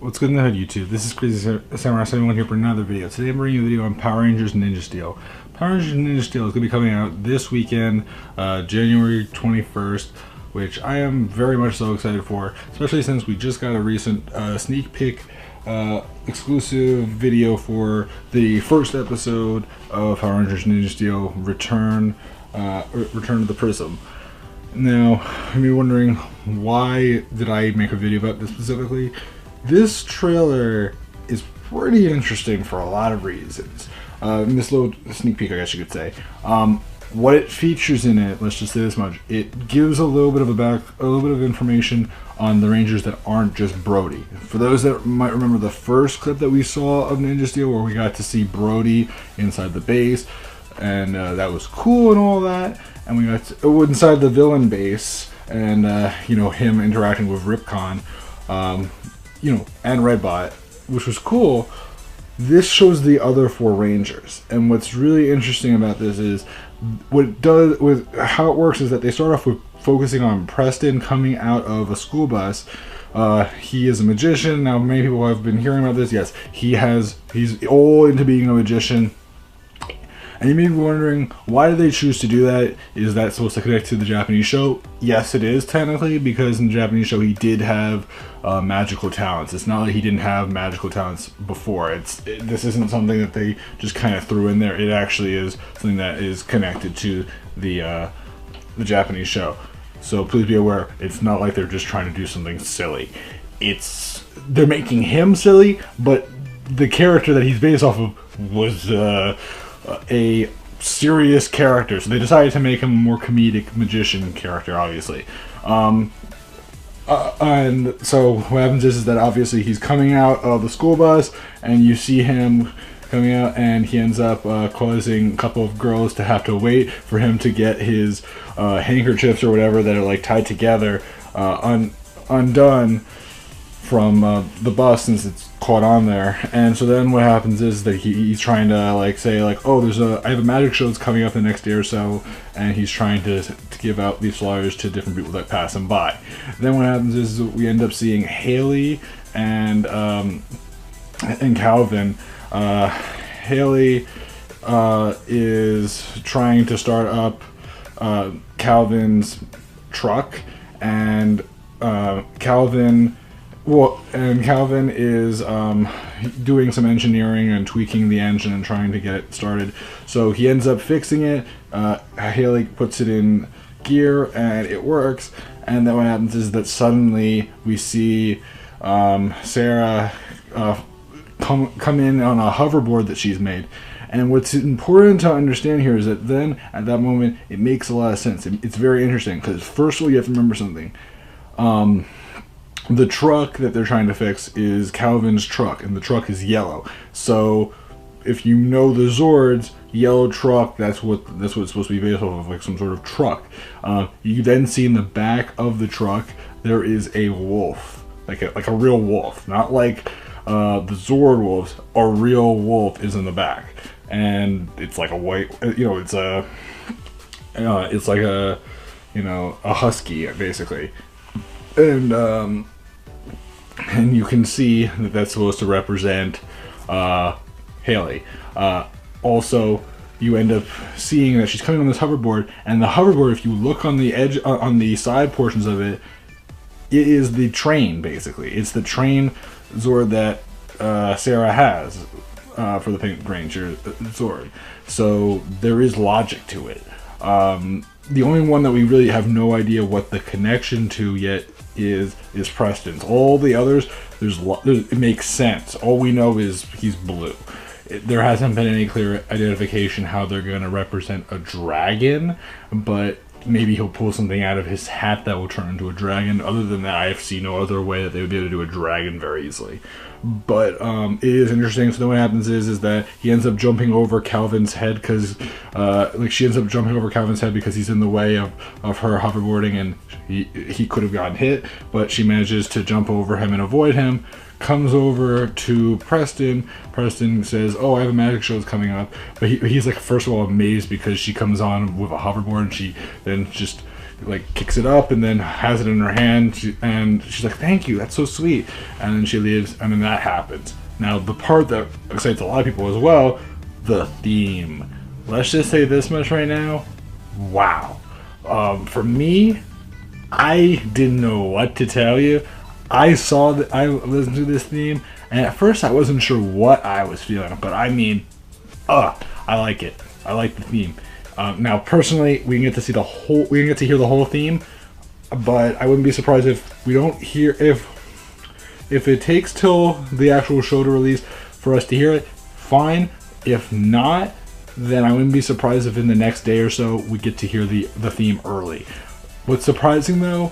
What's good in the hood, YouTube? This is Crazy Samurai 71 here for another video. Today I'm bringing you a video on Power Rangers Ninja Steel. Power Rangers Ninja Steel is going to be coming out this weekend, January 21st, which I am very much so excited for, especially since we just got a recent sneak peek exclusive video for the first episode of Power Rangers Ninja Steel Return to the Prism. Now, you may be wondering, why did I make a video about this specifically? This trailer is pretty interesting for a lot of reasons. In this little sneak peek, I guess you could say. What it features in it, let's just say this much, it gives a little bit of information on the Rangers that aren't just Brody. For those that might remember the first clip that we saw of Ninja Steel, where we got to see Brody inside the base, and that was cool and all that, and we got to, inside the villain base, and you know, him interacting with Ripcon, you know, and Redbot, which was cool. This shows the other four Rangers, and what's really interesting about this is what it does with how it works is that they start off with focusing on Preston coming out of a school bus. He is a magician. Now, many people have been hearing about this. Yes, he's all into being a magician. And you may be wondering, why did they choose to do that? Is that supposed to connect to the Japanese show? Yes, it is technically, because in the Japanese show he did have magical talents. It's not like he didn't have magical talents before. This isn't something that they just kind of threw in there. It actually is something that is connected to the Japanese show. So please be aware, it's not like they're just trying to do something silly. They're making him silly, but the character that he's based off of was a serious character, so they decided to make him a more comedic magician character, obviously. And so what happens is that obviously he's coming out of the school bus, and you see him coming out, and he ends up causing a couple of girls to have to wait for him to get his handkerchiefs or whatever that are like tied together undone from the bus, since it's caught on there. And so then what happens is that he's trying to like say like, oh, I have a magic show that's coming up the next day or so, and he's trying to give out these flyers to different people that pass him by. Then what happens is we end up seeing Haley and Calvin. Haley is trying to start up Calvin's truck, and Calvin is doing some engineering and tweaking the engine and trying to get it started. So he ends up fixing it. Haley puts it in gear and it works. And then what happens is that suddenly we see Sarah come in on a hoverboard that she's made. And what's important to understand here is that then, at that moment, it makes a lot of sense. It's very interesting, because first of all, you have to remember something. The truck that they're trying to fix is Calvin's truck, and the truck is yellow. So, if you know the Zords, yellow truck, that's what it's supposed to be based off of, like some sort of truck. You then see in the back of the truck there is a wolf, like a real wolf, not like the Zord wolves. A real wolf is in the back, and it's like a white, you know, it's like a, you know, a husky basically. And you can see that that's supposed to represent Haley. Also, you end up seeing that she's coming on this hoverboard, and the hoverboard, if you look on the edge, on the side portions of it, it is the train, basically. It's the train Zord that Sarah has for the Pink Ranger Zord. So there is logic to it. The only one that we really have no idea what the connection to yet is Preston's. All the others, it makes sense. All we know is he's blue. There hasn't been any clear identification how they're going to represent a dragon, but maybe he'll pull something out of his hat that will turn into a dragon. Other than that, I see no other way that they would be able to do a dragon very easily. But it is interesting. So then what happens is that he ends up jumping over Calvin's head, because she ends up jumping over Calvin's head because he's in the way of her hoverboarding, and he could have gotten hit, but she manages to jump over him and avoid him. Comes over to Preston. Preston says, oh, I have a magic show that's coming up. But he's like, first of all, amazed because she comes on with a hoverboard, and she then just like kicks it up and then has it in her hand, and she's like, "Thank you, that's so sweet." And then she leaves, and then that happens. Now, the part that excites a lot of people as well, the theme. Let's just say this much right now. Wow. For me, I didn't know what to tell you. I listened to this theme, and at first I wasn't sure what I was feeling, but I mean, I like it. I like the theme. Now, personally, we can get to hear the whole theme, but I wouldn't be surprised if we don't hear if it takes till the actual show to release for us to hear it. Fine. If not, then I wouldn't be surprised if in the next day or so we get to hear the theme early. What's surprising though,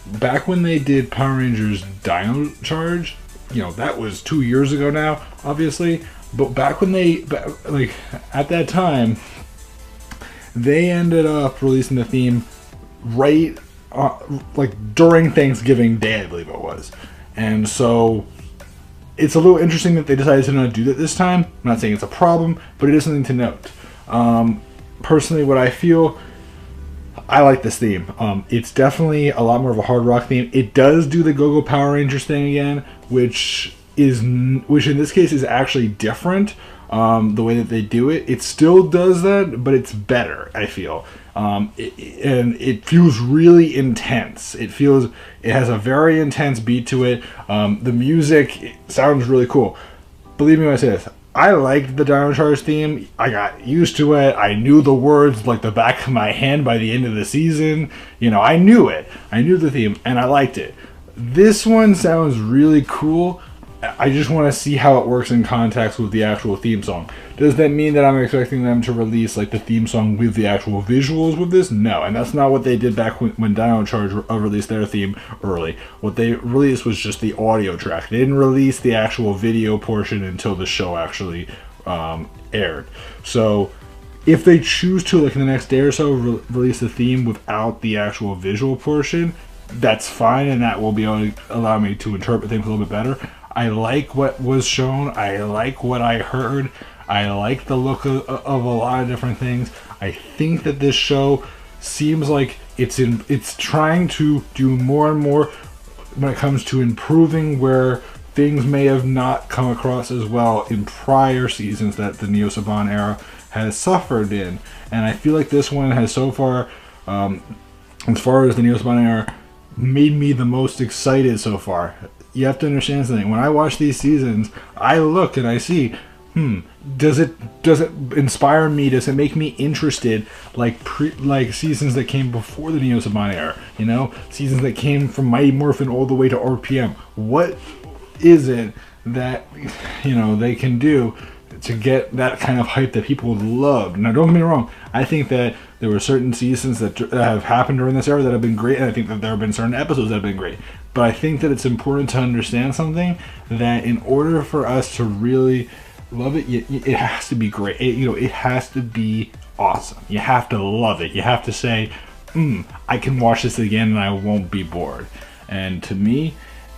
back when they did Power Rangers Dino Charge, that was 2 years ago now, obviously. But back when at that time, they ended up releasing the theme right during Thanksgiving Day, I believe it was. And so it's a little interesting that they decided to not do that this time. I'm not saying it's a problem, but it is something to note. Personally, what I feel, I like this theme. It's definitely a lot more of a hard rock theme. It does do the Go-Go Power Rangers thing again, which in this case is actually different. The way that they do it, it still does that, but it's better, I feel. And it feels really intense. It has a very intense beat to it. The music sounds really cool. Believe me when I say this, I liked the Dino Charge theme. I got used to it. I knew the words like the back of my hand by the end of the season. I knew it. I knew the theme, and I liked it. This one sounds really cool. I just want to see how it works in context with the actual theme song. Does that mean that I'm expecting them to release like the theme song with the actual visuals with this? No, and that's not what they did back when Dino Charge released their theme early. What they released was just the audio track. They didn't release the actual video portion until the show actually aired. So if they choose to, like in the next day or so, release the theme without the actual visual portion, that's fine, and that will be able to allow me to interpret things a little bit better. I like what was shown. I like what I heard. I like the look of a lot of different things. I think that this show seems like it's trying to do more and more when it comes to improving where things may have not come across as well in prior seasons that the Neo Saban era has suffered in. And I feel like this one has so far, as far as the Neo Saban era, made me the most excited so far. You have to understand something. When I watch these seasons, I look and I see, does it inspire me? Does it make me interested like seasons that came before the Neo Saban era? Seasons that came from Mighty Morphin all the way to RPM. What is it that they can do to get that kind of hype that people love? Now, don't get me wrong. I think that there were certain seasons that have happened during this era that have been great, and I think that there have been certain episodes that have been great. But I think that it's important to understand something, that in order for us to really love it, it has to be great. It has to be awesome. You have to love it. You have to say, I can watch this again and I won't be bored. And to me,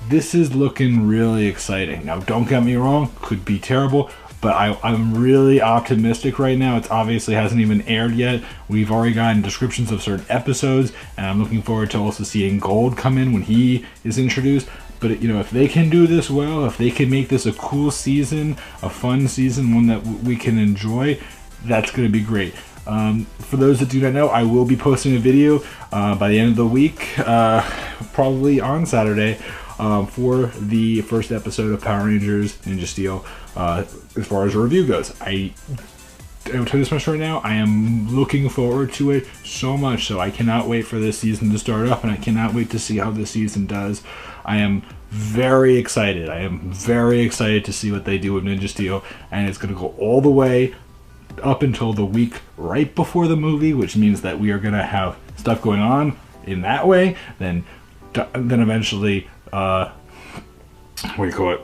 this is looking really exciting. Now, don't get me wrong, could be terrible, but I'm really optimistic right now. It obviously hasn't even aired yet. We've already gotten descriptions of certain episodes, and I'm looking forward to also seeing Gold come in when he is introduced. But if they can do this well, if they can make this a cool season, a fun season, one that we can enjoy, that's going to be great. For those that do not know, I will be posting a video by the end of the week, probably on Saturday, for the first episode of Power Rangers Ninja Steel. As far as a review goes, I will tell you this much right now, I am looking forward to it so much. So I cannot wait for this season to start up, and I cannot wait to see how this season does. I am very excited. I am very excited to see what they do with Ninja Steel, and it's going to go all the way up until the week right before the movie, which means that we are going to have stuff going on in that way. Then eventually, what do you call it?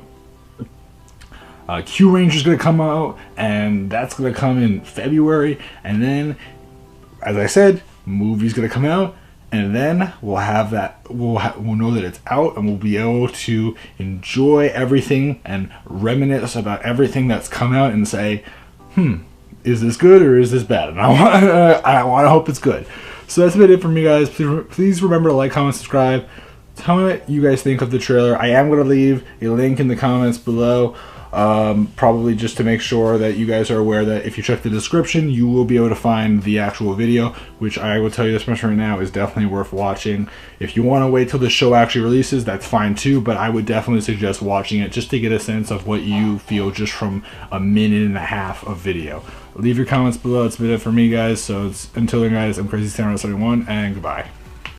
Q-Ranger's going to come out, and that's going to come in February. And then, as I said, movie's going to come out, and then we'll have that. We'll know that it's out, and we'll be able to enjoy everything and reminisce about everything that's come out and say, is this good or is this bad? And I want to hope it's good. So that's been it for me, guys. Please remember to like, comment, subscribe. Tell me what you guys think of the trailer. I am going to leave a link in the comments below, probably just to make sure that you guys are aware that if you check the description, you will be able to find the actual video, which I will tell you this much right now is definitely worth watching. If you want to wait till the show actually releases, that's fine too, but I would definitely suggest watching it just to get a sense of what you feel just from a minute and a half of video. Leave your comments below. It's been it for me, guys. So until then, guys, I'm Crazy Samurai 71, and goodbye.